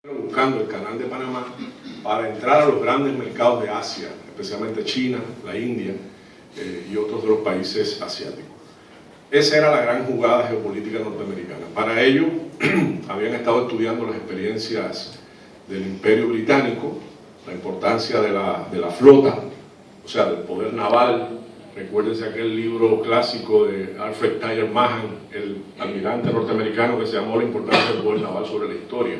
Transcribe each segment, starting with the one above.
buscando el canal de Panamá para entrar a los grandes mercados de Asia, especialmente China, la India y otros de los países asiáticos. Esa era la gran jugada geopolítica norteamericana. Para ello, habían estado estudiando las experiencias del Imperio Británico, la importancia de la flota, o sea, del poder naval. Recuérdense aquel libro clásico de Alfred Tyler Mahan, el almirante norteamericano, que se llamó La importancia del poder naval sobre la historia,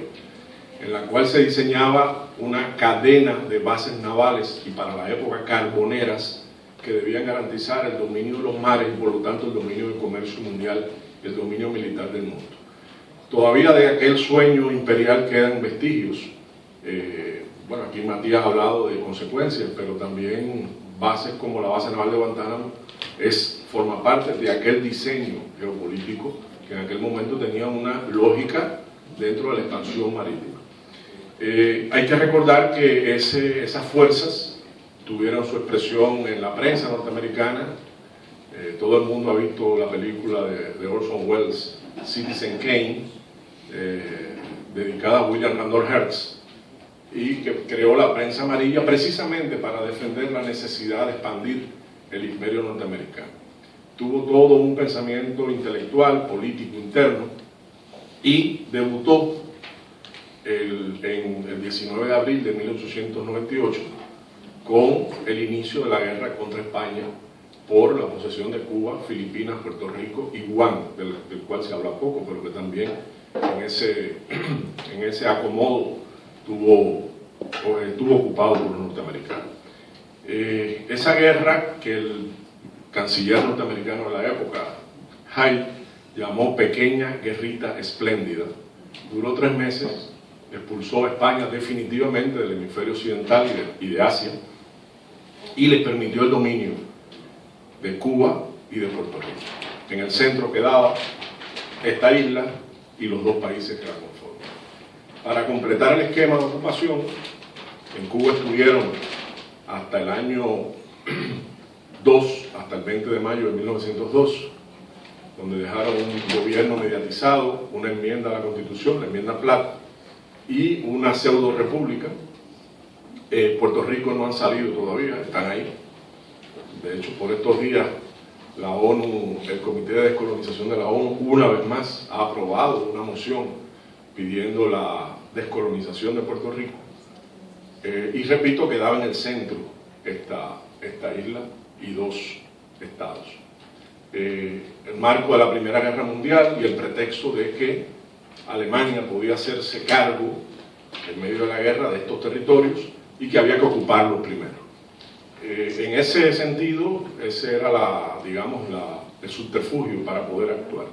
en la cual se diseñaba una cadena de bases navales y para la época carboneras que debían garantizar el dominio de los mares y por lo tanto el dominio del comercio mundial y el dominio militar del mundo. Todavía de aquel sueño imperial quedan vestigios. Bueno, aquí Matías ha hablado de consecuencias, pero también bases como la base naval de Guantánamo forma parte de aquel diseño geopolítico que en aquel momento tenía una lógica dentro de la expansión marítima. Hay que recordar que esas fuerzas tuvieron su expresión en la prensa norteamericana. Todo el mundo ha visto la película de Orson Welles, Citizen Kane, dedicada a William Randolph Hearst, y que creó la prensa amarilla precisamente para defender la necesidad de expandir el imperio norteamericano. Tuvo todo un pensamiento intelectual, político interno, y debutó en el 19 de abril de 1898 con el inicio de la guerra contra España por la posesión de Cuba, Filipinas, Puerto Rico y Guam, del cual se habla poco, pero que también en ese acomodo estuvo ocupado por los norteamericanos. Esa guerra que el canciller norteamericano de la época, Hyde, llamó Pequeña Guerrita Espléndida, duró 3 meses, expulsó a España definitivamente del hemisferio occidental y de Asia, y les permitió el dominio de Cuba y de Puerto Rico. En el centro quedaba esta isla y los 2 países que la conforman. Para completar el esquema de ocupación, en Cuba estuvieron hasta el año 2, hasta el 20 de mayo de 1902, donde dejaron un gobierno mediatizado, una enmienda a la Constitución, la enmienda Platt, y una pseudo república. Puerto Rico no han salido todavía, están ahí. De hecho, por estos días, la ONU, el Comité de Descolonización de la ONU, una vez más, ha aprobado una moción pidiendo la descolonización de Puerto Rico. Y repito, quedaba en el centro esta isla y 2 estados. El marco de la Primera Guerra Mundial y el pretexto de que Alemania podía hacerse cargo en medio de la guerra de estos territorios y que había que ocuparlos primero. En ese sentido, ese era el subterfugio para poder actuar.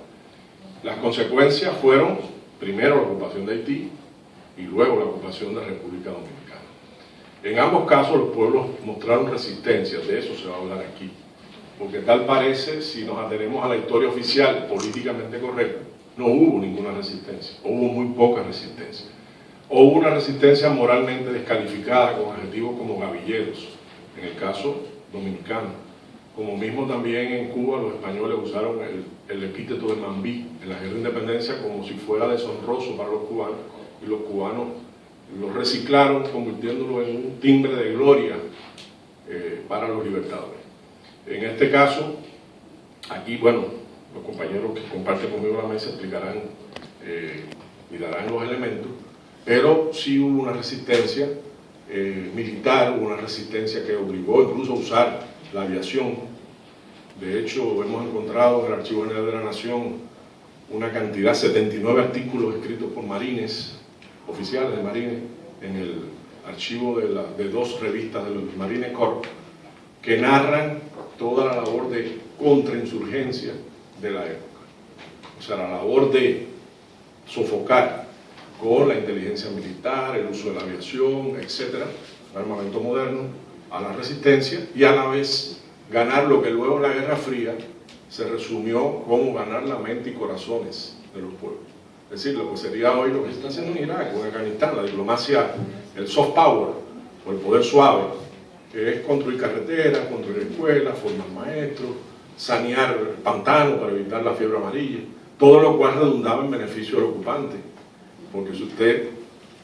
Las consecuencias fueron primero la ocupación de Haití y luego la ocupación de la República Dominicana. En ambos casos los pueblos mostraron resistencia, de eso se va a hablar aquí, porque tal parece, si nos atenemos a la historia oficial políticamente correcta, no hubo ninguna resistencia, o hubo muy poca resistencia. O hubo una resistencia moralmente descalificada con adjetivos como gavilleros, en el caso dominicano. Como mismo también en Cuba los españoles usaron el epíteto de mambí en la guerra de independencia como si fuera deshonroso para los cubanos, y los cubanos lo reciclaron convirtiéndolo en un timbre de gloria para los libertadores. En este caso, aquí, bueno, los compañeros que comparten conmigo la mesa explicarán y darán los elementos, pero sí hubo una resistencia militar, hubo una resistencia que obligó incluso a usar la aviación. De hecho, hemos encontrado en el Archivo General de la Nación una cantidad, 79 artículos escritos por marines, oficiales de marines, en el archivo de 2 revistas del Marine Corps, que narran toda la labor de contrainsurgencia de la época. O sea, la labor de sofocar con la inteligencia militar, el uso de la aviación, etcétera, el armamento moderno, a la resistencia, y a la vez ganar lo que luego en la Guerra Fría se resumió como ganar la mente y corazones de los pueblos. Es decir, lo que sería hoy lo que se está haciendo en Irak o en Afganistán, la diplomacia, el soft power, o el poder suave, que es construir carreteras, construir escuelas, formar maestros, sanear pantanos para evitar la fiebre amarilla, todo lo cual redundaba en beneficio del ocupante, porque si usted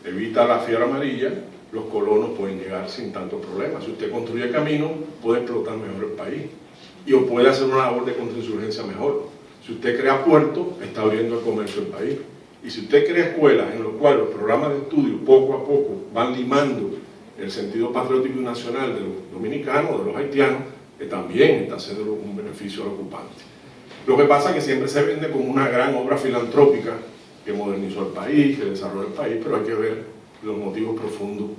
evita la fiebre amarilla, los colonos pueden llegar sin tanto problema. Si usted construye caminos, puede explotar mejor el país y o puede hacer una labor de contrainsurgencia mejor. Si usted crea puertos, está abriendo el comercio del país. Y si usted crea escuelas en las cuales los programas de estudio poco a poco van limando el sentido patriótico y nacional de los dominicanos, de los haitianos, que también está haciendo un beneficio al ocupante. Lo que pasa es que siempre se vende como una gran obra filantrópica que modernizó el país, que desarrolló el país, pero hay que ver los motivos profundos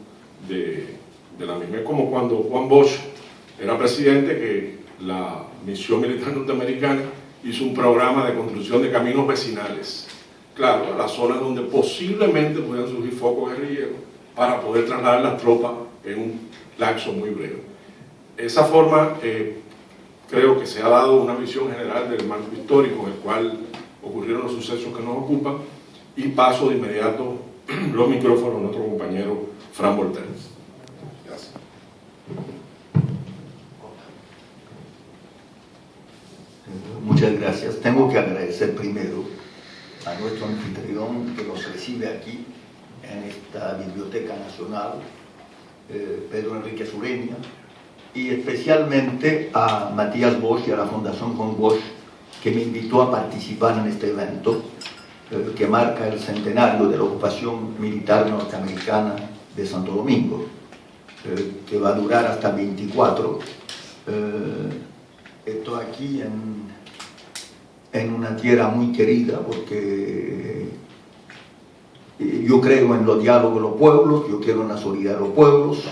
de la misma. Es como cuando Juan Bosch era presidente, que la misión militar norteamericana hizo un programa de construcción de caminos vecinales, claro, a las zonas donde posiblemente pudieran surgir focos guerrilleros, para poder trasladar las tropas en un lapso muy breve. Esa forma creo que se ha dado una visión general del marco histórico en el cual ocurrieron los sucesos que nos ocupan, y paso de inmediato los micrófonos a nuestro compañero Fran Voltaire. Gracias. Muchas gracias. Tengo que agradecer primero a nuestro anfitrión que nos recibe aquí en esta Biblioteca Nacional, Pedro Enrique Sureña, y especialmente a Matías Bosch y a la Fundación Juan Bosch, que me invitó a participar en este evento que marca el centenario de la ocupación militar norteamericana de Santo Domingo, que va a durar hasta el 24. Estoy aquí en una tierra muy querida, porque yo creo en los diálogos de los pueblos, yo quiero en la solidaridad de los pueblos,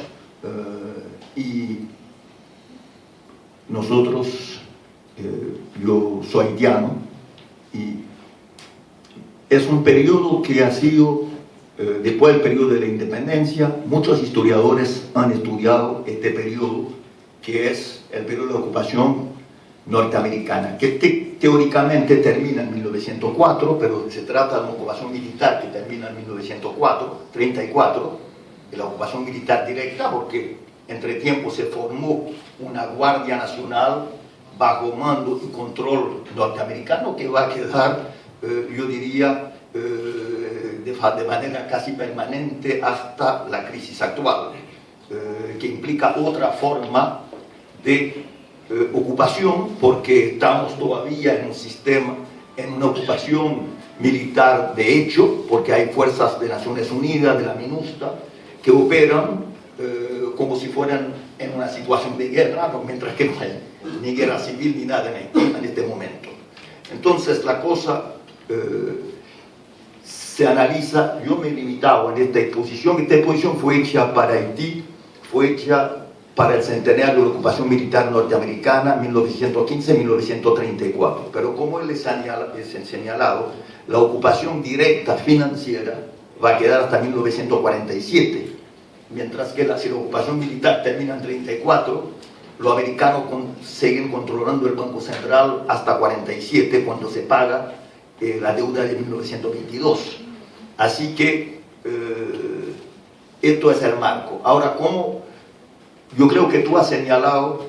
y nosotros, yo soy haitiano, y es un periodo que ha sido, después del periodo de la independencia, muchos historiadores han estudiado este periodo, que es el periodo de ocupación norteamericana, que teóricamente termina en 1904, pero se trata de una ocupación militar que termina en 1934, de la ocupación militar directa, porque entre tiempo se formó una Guardia Nacional bajo mando y control norteamericano, que va a quedar, yo diría, de manera casi permanente hasta la crisis actual, que implica otra forma de ocupación, porque estamos todavía en un sistema, en una ocupación militar de hecho, porque hay fuerzas de Naciones Unidas, de la MINUSTA, que operan como si fueran en una situación de guerra, ¿no? Mientras que no hay ni guerra civil ni nada en Haití en este momento. Entonces la cosa se analiza. Yo me he limitado en esta exposición fue hecha para Haití, fue hecha para el centenario de la ocupación militar norteamericana 1915-1934, pero como les he señalado, la ocupación directa financiera va a quedar hasta 1947, mientras que si la ocupación militar termina en 1934, los americanos siguen controlando el Banco Central hasta 1947, cuando se paga la deuda de 1922. Así que esto es el marco. Ahora, yo creo que tú has señalado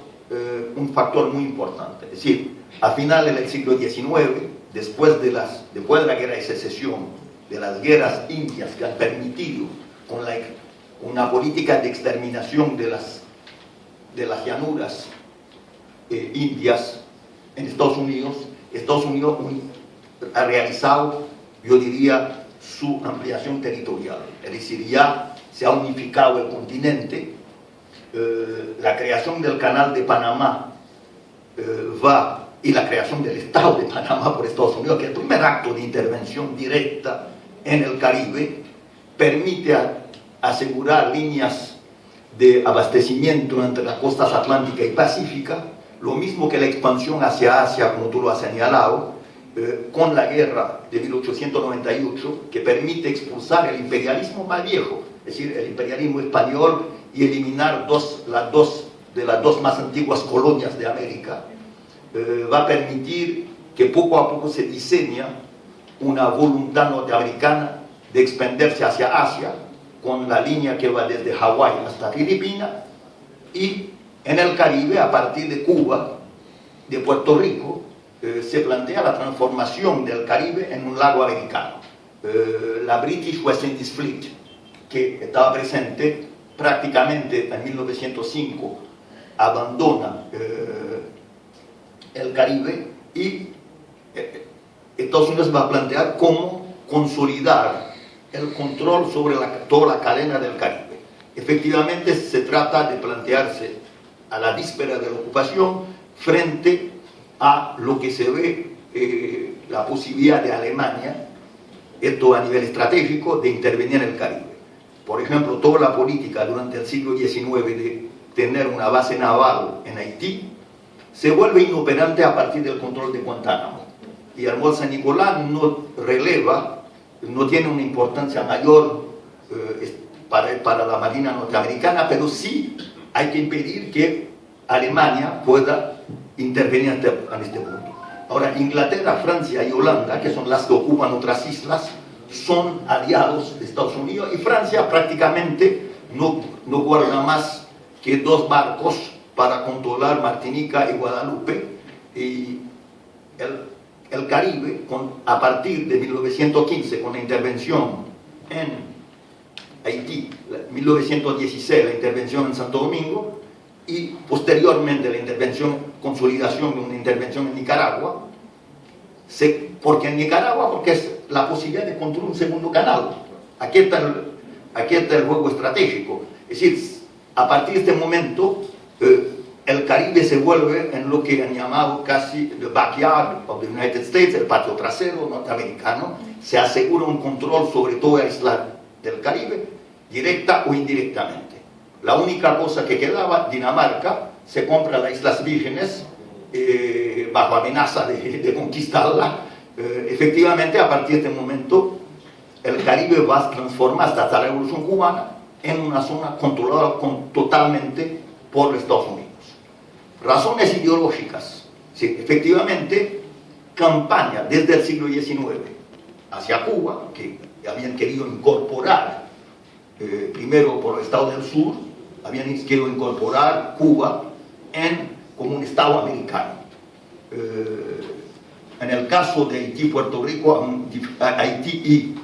un factor muy importante, es decir, a finales del siglo XIX, después de la guerra de secesión, de las guerras indias que han permitido con una política de exterminación de las llanuras indias en Estados Unidos ha realizado, yo diría, su ampliación territorial, es decir, ya se ha unificado el continente. La creación del Canal de Panamá y la creación del Estado de Panamá por Estados Unidos, que es el primer acto de intervención directa en el Caribe, permite asegurar líneas de abastecimiento entre las costas atlántica y pacífica, lo mismo que la expansión hacia Asia, como tú lo has señalado, con la guerra de 1898, que permite expulsar el imperialismo más viejo, es decir, el imperialismo español, y eliminar las dos más antiguas colonias de América. Va a permitir que poco a poco se diseña una voluntad norteamericana de expandirse hacia Asia, con la línea que va desde Hawái hasta Filipinas, y en el Caribe, a partir de Cuba, de Puerto Rico, se plantea la transformación del Caribe en un lago americano. La British West Indies Fleet que estaba presente prácticamente en 1905, abandona el Caribe y Estados Unidos va a plantear cómo consolidar el control sobre toda la cadena del Caribe. Efectivamente, se trata de plantearse a la víspera de la ocupación frente a lo que se ve la posibilidad de Alemania, esto a nivel estratégico, de intervenir en el Caribe. Por ejemplo, toda la política durante el siglo XIX de tener una base naval en Haití se vuelve inoperante a partir del control de Guantánamo. Y el Mont Saint-Nicolas no releva, no tiene una importancia mayor para la Marina norteamericana, pero sí hay que impedir que Alemania pueda intervenir en este punto. Ahora, Inglaterra, Francia y Holanda, que son las que ocupan otras islas, son aliados de Estados Unidos, y Francia prácticamente no guarda más que 2 barcos para controlar Martinica y Guadalupe. Y el Caribe, a partir de 1915, con la intervención en Haití, 1916 la intervención en Santo Domingo, y posteriormente la consolidación de una intervención en Nicaragua, porque en Nicaragua, porque es la posibilidad de construir un segundo canal. Aquí está el juego estratégico. Es decir, a partir de este momento, el Caribe se vuelve en lo que han llamado casi the backyard of the United States, el patio trasero norteamericano. Se asegura un control sobre toda la isla del Caribe, directa o indirectamente. La única cosa que quedaba, Dinamarca, se compra las Islas Vírgenes bajo amenaza de conquistarla. Efectivamente, a partir de este momento, el Caribe va a transformarse hasta la Revolución Cubana en una zona controlada totalmente por los Estados Unidos. Razones ideológicas. Sí, efectivamente, campaña desde el siglo XIX hacia Cuba, que habían querido incorporar, primero por el Estado del Sur, habían querido incorporar Cuba como un Estado americano. En el caso de Haití, Puerto Rico, Haití y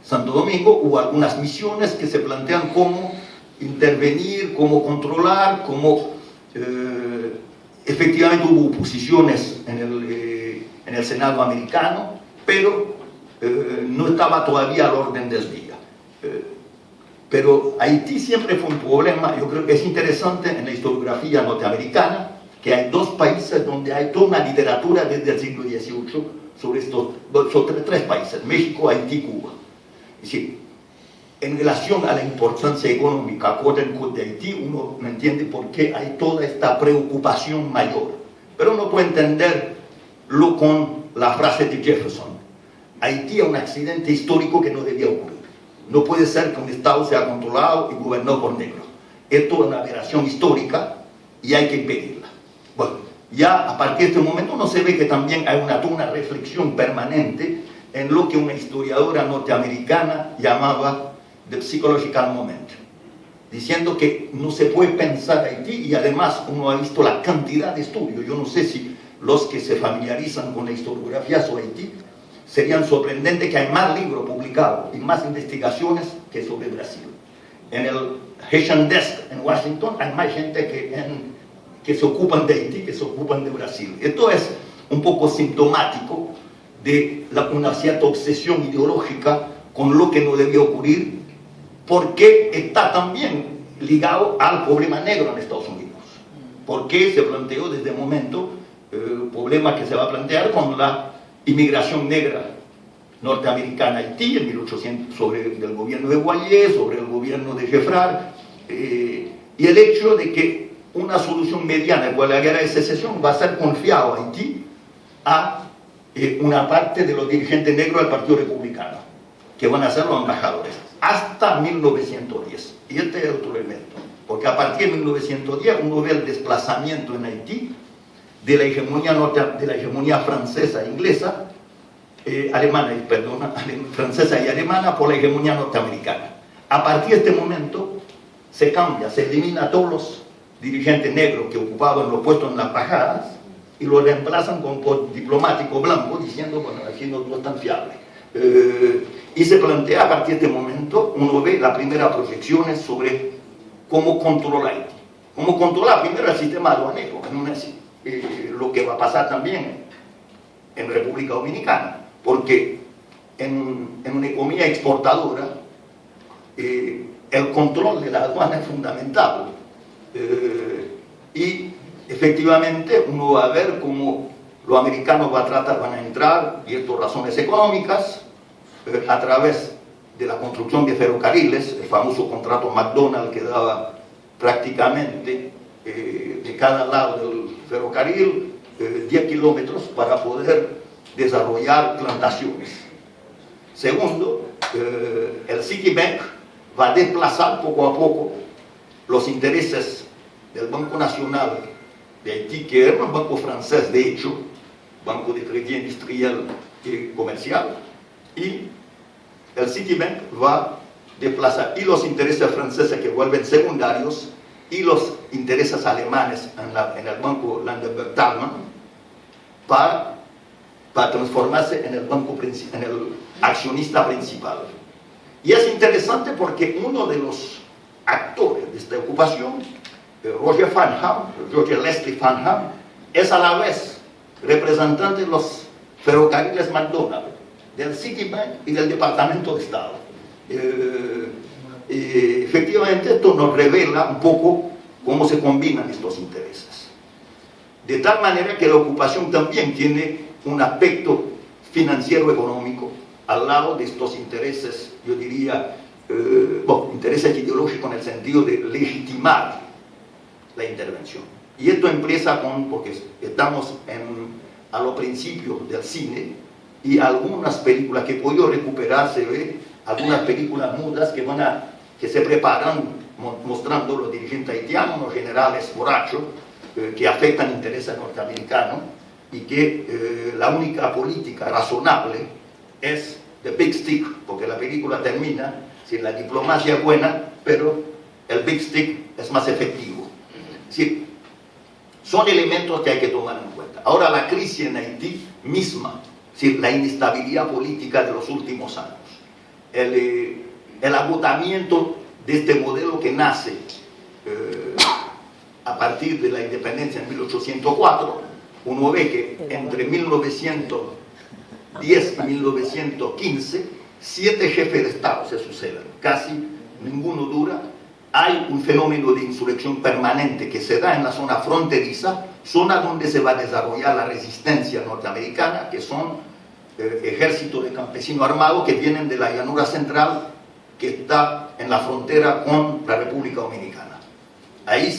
Santo Domingo, hubo algunas misiones que se plantean cómo intervenir, cómo controlar, cómo efectivamente hubo oposiciones en el Senado americano, pero no estaba todavía al orden del día. Pero Haití siempre fue un problema. Yo creo que es interesante en la historiografía norteamericana que hay 2 países donde hay toda una literatura desde el siglo XVIII sobre 3 países: México, Haití, Cuba. Es decir, en relación a la importancia económica de Haití, uno no entiende por qué hay toda esta preocupación mayor. Pero uno puede entenderlo con la frase de Jefferson: Haití es un accidente histórico que no debía ocurrir. No puede ser que un Estado sea controlado y gobernado por negros. Esto es una aberración histórica y hay que impedirla. Bueno, ya a partir de este momento uno se ve que también hay toda una reflexión permanente en lo que una historiadora norteamericana llamaba the psychological moment, diciendo que no se puede pensar Haití, y además uno ha visto la cantidad de estudios. Yo no sé si los que se familiarizan con la historiografía sobre Haití serían sorprendentes, que hay más libros publicados y más investigaciones que sobre Brasil. En el Haitian Desk en Washington hay más gente que se ocupan de Haití que se ocupan de Brasil. Esto es un poco sintomático de una cierta obsesión ideológica con lo que no debía ocurrir, porque está también ligado al problema negro en Estados Unidos. Porque se planteó desde el momento problema que se va a plantear con la inmigración negra norteamericana a Haití en 1800, sobre el gobierno de Boyer, sobre el gobierno de Jeffrard, y el hecho de que una solución mediana con la guerra de secesión va a ser confiado a Haití a una parte de los dirigentes negros del Partido Republicano, que van a ser los embajadores, hasta 1910. Y este es otro elemento, porque a partir de 1910 uno ve el desplazamiento en Haití de la hegemonía francesa e inglesa, francesa y alemana, por la hegemonía norteamericana. A partir de este momento se cambia, se elimina a todos los dirigentes negros que ocupaban los puestos en las embajadas y los reemplazan por diplomáticos blancos, diciendo, bueno, aquí no es tan fiable. Y se plantea a partir de este momento, uno ve las primeras proyecciones sobre cómo controlar Haití. Cómo controlar primero el sistema aduanero, lo que va a pasar también en República Dominicana, porque en una economía exportadora el control de la aduana es fundamental. Y efectivamente uno va a ver cómo los americanos van a entrar, y esto por razones económicas, a través de la construcción de ferrocarriles, el famoso contrato McDonald que daba prácticamente de cada lado del ferrocarril 10 kilómetros para poder desarrollar plantaciones. Segundo, el Citibank va a desplazar poco a poco los intereses del Banco Nacional de Haití, que era un banco francés, de hecho, Banco de Crédit Industrial y Comercial, y el Citibank va a desplazar y los intereses franceses que vuelven secundarios y los intereses alemanes en el Banco Landenberg-Thalmann para transformarse en el accionista principal. Y es interesante porque uno de los actores de esta ocupación, Roger Leslie Farnham, es a la vez representante de los ferrocarriles McDonald, del Citibank y del Departamento de Estado. Efectivamente, esto nos revela un poco cómo se combinan estos intereses. De tal manera que la ocupación también tiene un aspecto financiero económico al lado de estos intereses, yo diría, intereses ideológicos en el sentido de legitimar la intervención. Y esto empieza porque estamos a los principios del cine, y algunas películas que he podido recuperar, se ve algunas películas mudas que se preparan mostrando los dirigentes haitianos, los generales borrachos, que afectan intereses norteamericanos, y que la única política razonable es the big stick, porque la película termina, si la diplomacia es buena, pero el big stick es más efectivo. Sí, son elementos que hay que tomar en cuenta. Ahora, la crisis en Haití misma, sí, la inestabilidad política de los últimos años, el agotamiento de este modelo que nace a partir de la independencia en 1804, uno ve que entre 1910 y 1915, 7 jefes de Estado se suceden, casi ninguno dura. Hay un fenómeno de insurrección permanente que se da en la zona fronteriza, zona donde se va a desarrollar la resistencia norteamericana, que son ejércitos de campesinos armados que vienen de la llanura central, que está en la frontera con la República Dominicana. Ahí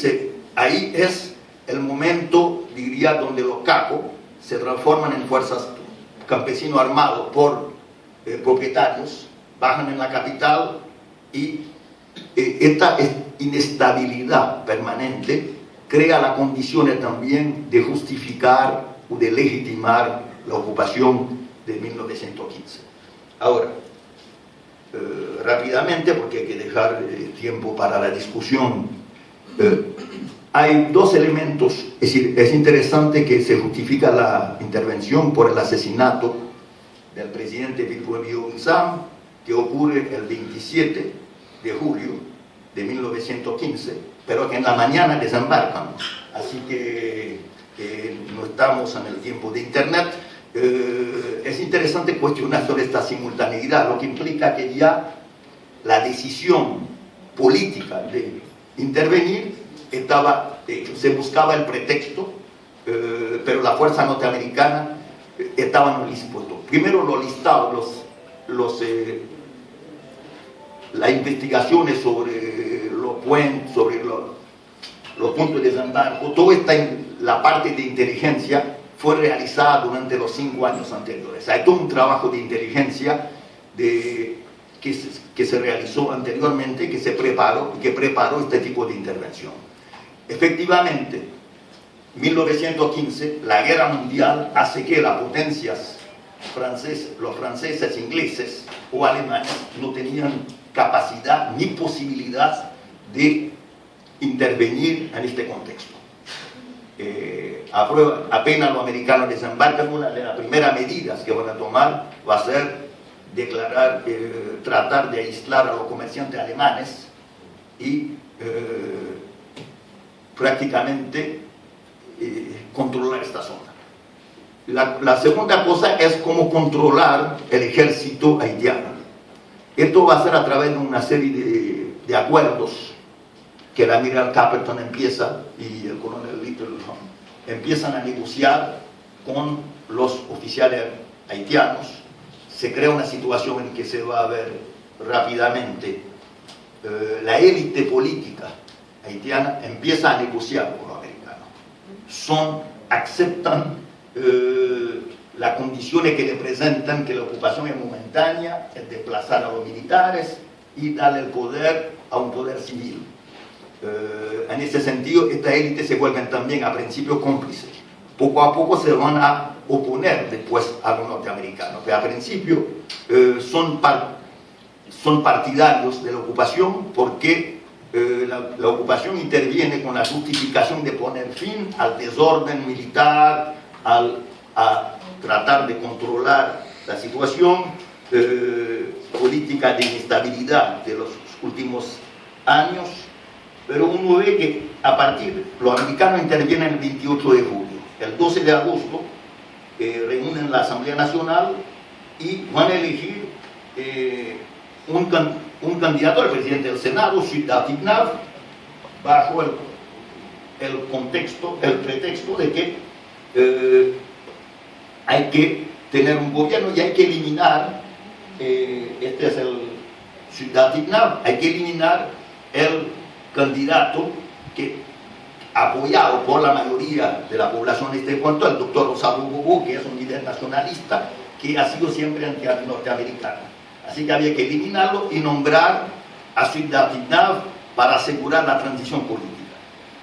es el momento, diría, donde los capos se transforman en fuerzas campesinos armados por propietarios, bajan en la capital, y esta inestabilidad permanente crea las condiciones también de justificar o de legitimar la ocupación de 1915. Ahora, rápidamente, porque hay que dejar tiempo para la discusión, hay dos elementos. Es decir, es interesante que se justifica la intervención por el asesinato del presidente Victorino Huizam, que ocurre el 27 de julio de 1915, pero que en la mañana desembarcan, así que no estamos en el tiempo de internet. Es interesante cuestionar sobre esta simultaneidad, lo que implica que ya la decisión política de intervenir estaba hecho. Se buscaba el pretexto, pero la fuerza norteamericana estaba en dispuesto. Primero lo listados, las investigaciones sobre los puentes, sobre los puntos de desembarco, toda la parte de inteligencia fue realizada durante los 5 años anteriores. Hay todo un trabajo de inteligencia que se realizó anteriormente, que preparó este tipo de intervención. Efectivamente, 1915, la guerra mundial hace que las potencias los franceses, ingleses o alemanes no tenían capacidad ni posibilidad de intervenir en este contexto. Apenas los americanos desembarcan, una de las primeras medidas que van a tomar va a ser declarar, tratar de aislar a los comerciantes alemanes y prácticamente controlar esta zona. La segunda cosa es cómo controlar el ejército haitiano. Esto va a ser a través de una serie de acuerdos que el amiral Caperton empieza y el coronel Littleton empiezan a negociar con los oficiales haitianos. Se crea una situación en que se va a ver rápidamente la élite política haitiana empieza a negociar con los americanos. Aceptan las condiciones que le presentan, que la ocupación es momentánea, es desplazar a los militares y darle el poder a un poder civil. En ese sentido, esta élite se vuelven también a principio cómplices. Poco a poco se van a oponer después a los norteamericanos, pero a principio son partidarios de la ocupación porque la ocupación interviene con la justificación de poner fin al desorden militar, a tratar de controlar la situación política de inestabilidad de los últimos años, pero uno ve que a partir, los americanos intervienen el 28 de julio, el 12 de agosto reúnen la Asamblea Nacional y van a elegir un candidato al presidente del Senado, Ciudad Tignav, bajo el pretexto de que hay que tener un gobierno y hay que eliminar, este es el Ciudad Tignav, hay que eliminar el candidato que, apoyado por la mayoría de la población de este punto, el doctor Rosaldo Bobo, que es un líder nacionalista, que ha sido siempre anti-norteamericano. Así que había que eliminarlo y nombrar a Ciudad Tignav para asegurar la transición política.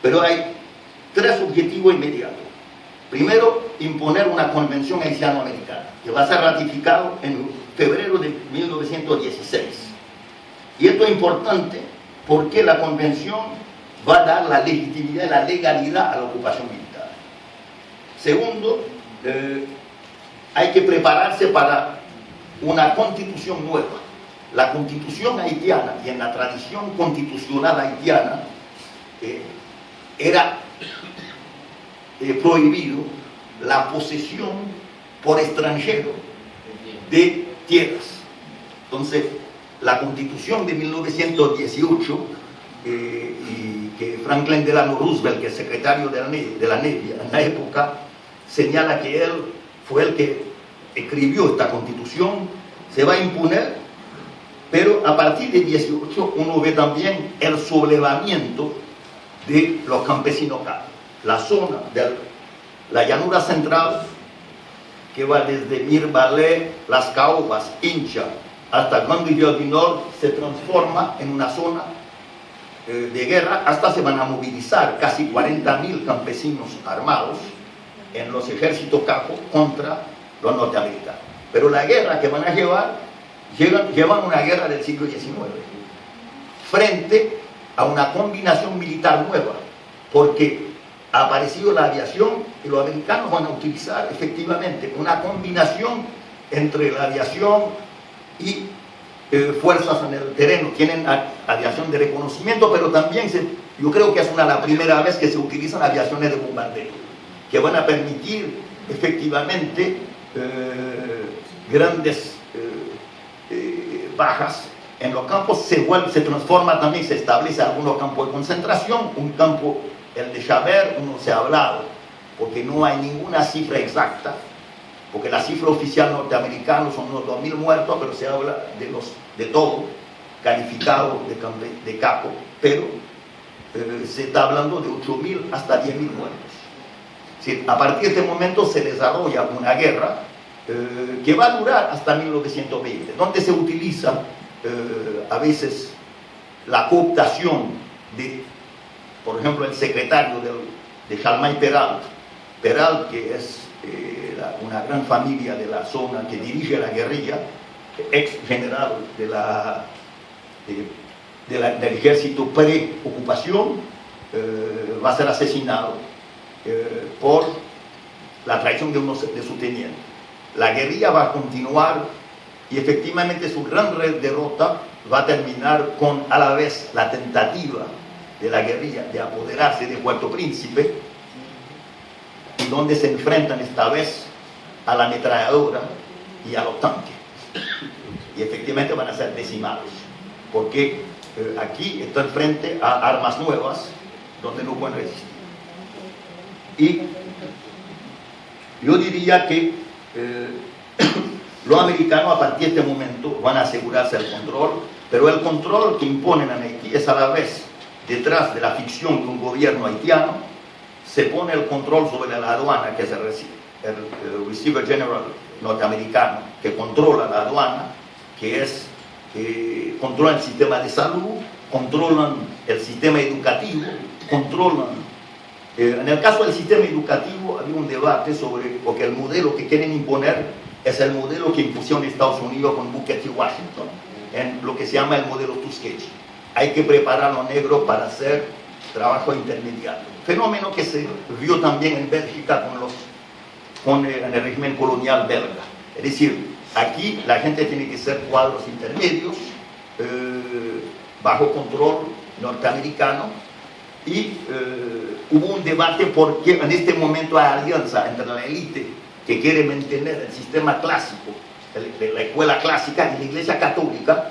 Pero hay tres objetivos inmediatos. Primero, imponer una convención haitiano-americana, que va a ser ratificado en febrero de 1916. Y esto es importante porque la convención va a dar la legitimidad y la legalidad a la ocupación militar. Segundo, hay que prepararse para una constitución nueva. La constitución haitiana, y en la tradición constitucional haitiana, era prohibido la posesión por extranjero de tierras. Entonces, la constitución de 1918, y que Franklin Delano Roosevelt, que es secretario de la Navy en la época, señala que él fue el que escribió esta constitución, se va a imponer, pero a partir de 18 uno ve también el sublevamiento de los campesinos acá. La zona de la llanura central, que va desde Mirbalé, Las Caobas, Hincha, hasta Gandiville du Nord, se transforma en una zona de guerra. Hasta se van a movilizar casi 40.000 campesinos armados en los ejércitos capos contra los norteamericanos. Pero la guerra que van a llevan una guerra del siglo XIX, frente a una combinación militar nueva, porque ha aparecido la aviación y los americanos van a utilizar efectivamente una combinación entre la aviación y fuerzas en el terreno. Tienen aviación de reconocimiento, pero también yo creo que es la primera vez que se utilizan aviaciones de bombardeo, que van a permitir efectivamente grandes bajas en los campos. Se transforma también, se establece algunos campos de concentración. Un campo, el de Chabert, no se ha hablado porque no hay ninguna cifra exacta, porque la cifra oficial norteamericana son unos 2.000 muertos, pero se habla de todo calificado de capo, pero se está hablando de 8.000 hasta 10.000 muertos. Sí, a partir de este momento se desarrolla una guerra que va a durar hasta 1920, donde se utiliza a veces la cooptación de, por ejemplo, el secretario de Jalmay Peralt, que es una gran familia de la zona que dirige la guerrilla, ex general del ejército pre-ocupación, va a ser asesinado por la traición de sus tenientes. La guerrilla va a continuar y efectivamente su gran derrota va a terminar con a la vez la tentativa de la guerrilla de apoderarse de Puerto Príncipe, y donde se enfrentan esta vez a la ametralladora y a los tanques, y efectivamente van a ser decimados, porque aquí están frente a armas nuevas donde no pueden resistir. Y yo diría que los americanos a partir de este momento van a asegurarse el control, pero el control que imponen en Haití es a la vez, detrás de la ficción de un gobierno haitiano, se pone el control sobre la aduana, que es el Receiver General norteamericano, que controla la aduana, que es, controlan el sistema de salud, controlan el sistema educativo, controlan... en el caso del sistema educativo había un debate sobre, porque el modelo que quieren imponer es el modelo que impusieron Estados Unidos con Booker T. Washington, en lo que se llama el modelo Tuskegee. Hay que preparar a los negros para hacer trabajo intermediario. Fenómeno que se vio también en Bélgica en el régimen colonial belga. Es decir, aquí la gente tiene que ser cuadros intermedios, bajo control norteamericano, y hubo un debate porque en este momento hay alianza entre la élite que quiere mantener el sistema clásico, la escuela clásica, y la iglesia católica,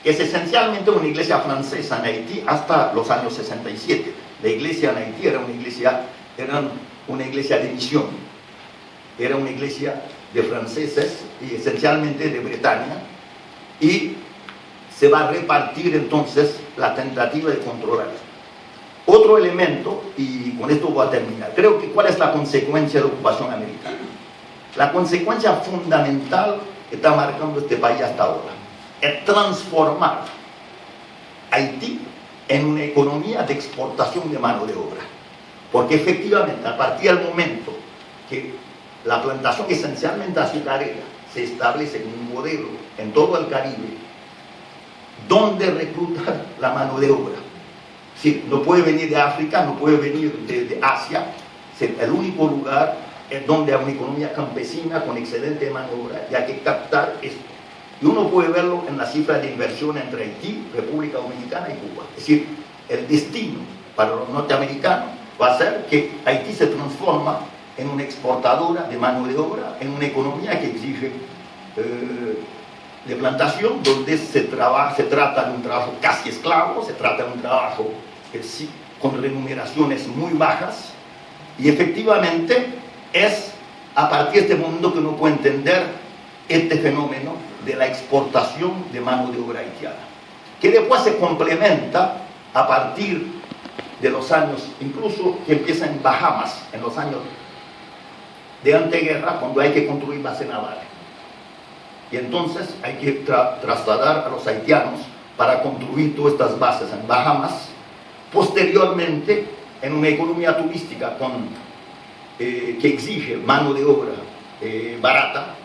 que es esencialmente una iglesia francesa en Haití hasta los años 67. La iglesia en Haití era una iglesia de misión, era una iglesia de franceses y esencialmente de Bretaña, y se va a repartir entonces la tentativa de controlar esto. Otro elemento, y con esto voy a terminar, creo que ¿cuál es la consecuencia de la ocupación americana? La consecuencia fundamental que está marcando este país hasta ahora es transformar Haití en una economía de exportación de mano de obra. Porque efectivamente, a partir del momento que la plantación esencialmente azucarera se establece como un modelo en todo el Caribe, ¿dónde reclutar la mano de obra? Sí, no puede venir de África, no puede venir de Asia. El único lugar es donde hay una economía campesina con excelente mano de obra, y hay que captar esto. Y uno puede verlo en las cifras de inversión entre Haití, República Dominicana y Cuba. Es decir, el destino para los norteamericanos va a ser que Haití se transforma en una exportadora de mano de obra, en una economía que exige de plantación, donde se trata de un trabajo casi esclavo, se trata de un trabajo con remuneraciones muy bajas, y efectivamente es a partir de este mundo que uno puede entender este fenómeno de la exportación de mano de obra haitiana, que después se complementa a partir de los años, incluso que empieza en Bahamas, en los años de anteguerra, cuando hay que construir bases navales. Y entonces hay que trasladar a los haitianos para construir todas estas bases en Bahamas. Posteriormente, en una economía turística que exige mano de obra barata,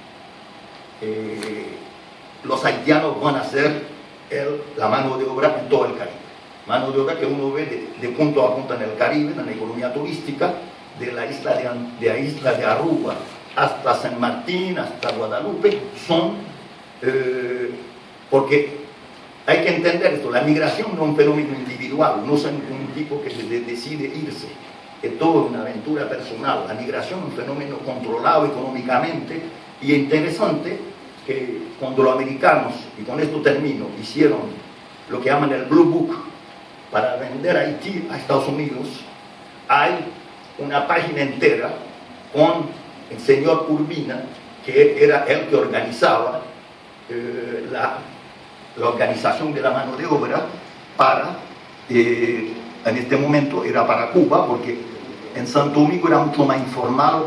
los haitianos van a ser la mano de obra en todo el Caribe. Mano de obra que uno ve de punto a punto en el Caribe, en la economía turística, de la isla de Aruba hasta San Martín, hasta Guadalupe, porque hay que entender esto, la migración no es un fenómeno individual, no es un tipo que decide irse, es toda una aventura personal. La migración es un fenómeno controlado económicamente, y interesante que cuando los americanos, y con esto termino, hicieron lo que llaman el Blue Book para vender Haití a Estados Unidos, hay una página entera con el señor Urbina, que era el que organizaba la organización de la mano de obra para, en este momento era para Cuba, porque en Santo Domingo era mucho más informal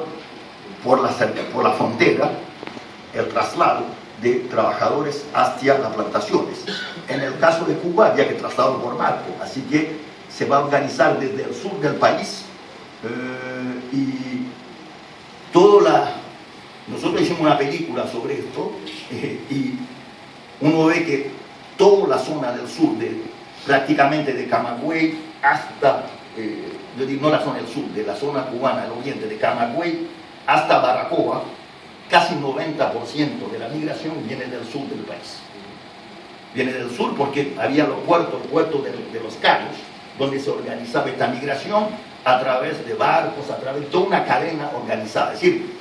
por la frontera, el traslado de trabajadores hacia las plantaciones. En el caso de Cuba había que trasladarlo por barco, así que se va a organizar desde el sur del país, y nosotros hicimos una película sobre esto, y uno ve que toda la zona del sur, prácticamente de Camagüey hasta, yo digo no la zona del sur, de la zona cubana, el oriente, de Camagüey hasta Baracoa, casi 90% de la migración viene del sur del país. Viene del sur porque había los puertos de los Cayos, donde se organizaba esta migración a través de barcos, a través de toda una cadena organizada. Es decir,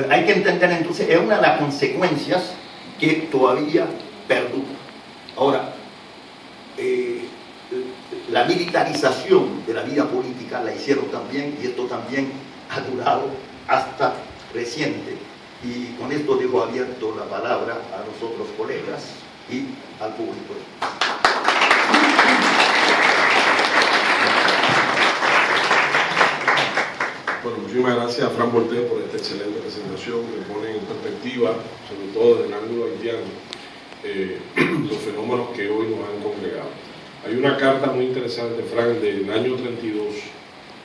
hay que entender entonces, es una de las consecuencias que todavía perdura. Ahora, la militarización de la vida política la hicieron también, y esto también ha durado hasta reciente. Y con esto dejo abierto la palabra a los otros colegas y al público. Bueno, muchísimas gracias a Fran Voltaire por esta excelente presentación que pone en perspectiva, sobre todo desde el ángulo haitiano, los fenómenos que hoy nos han congregado. Hay una carta muy interesante, Fran, del año 32,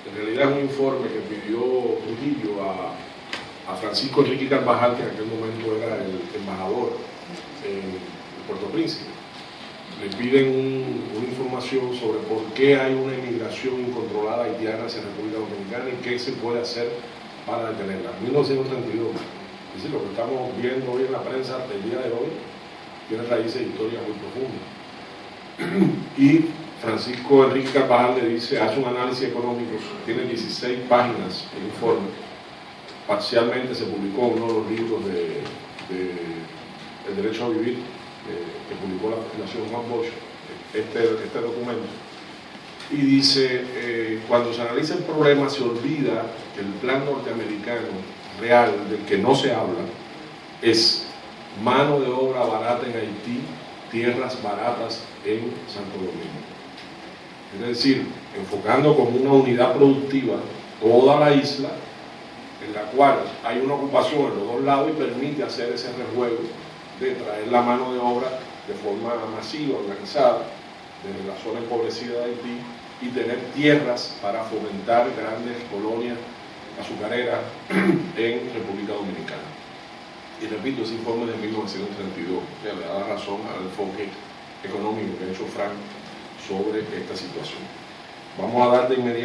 en realidad es un informe que pidió Trujillo a Francisco Enrique Carvajal, que en aquel momento era el embajador en Puerto Príncipe. Le piden una información sobre por qué hay una inmigración incontrolada haitiana hacia la República Dominicana y qué se puede hacer para detenerla. 1932, es decir, lo que estamos viendo hoy en la prensa del día de hoy tiene raíces históricas muy profundas. Y Francisco Enrique Carvajal le dice, hace un análisis económico, tiene 16 páginas el informe, parcialmente se publicó uno de los libros de El Derecho a Vivir, que publicó la Fundación Juan Bosch, este documento, y dice, cuando se analiza el problema se olvida que el plan norteamericano real, del que no se habla, es mano de obra barata en Haití, tierras baratas en Santo Domingo. Es decir, enfocando como una unidad productiva toda la isla, en la cual hay una ocupación en los dos lados y permite hacer ese rejuego de traer la mano de obra de forma masiva, organizada, desde la zona empobrecida de Haití, y tener tierras para fomentar grandes colonias azucareras en República Dominicana. Y repito, ese informe de 1932 le da razón al enfoque económico que ha hecho Frank sobre esta situación. Vamos a dar de inmediato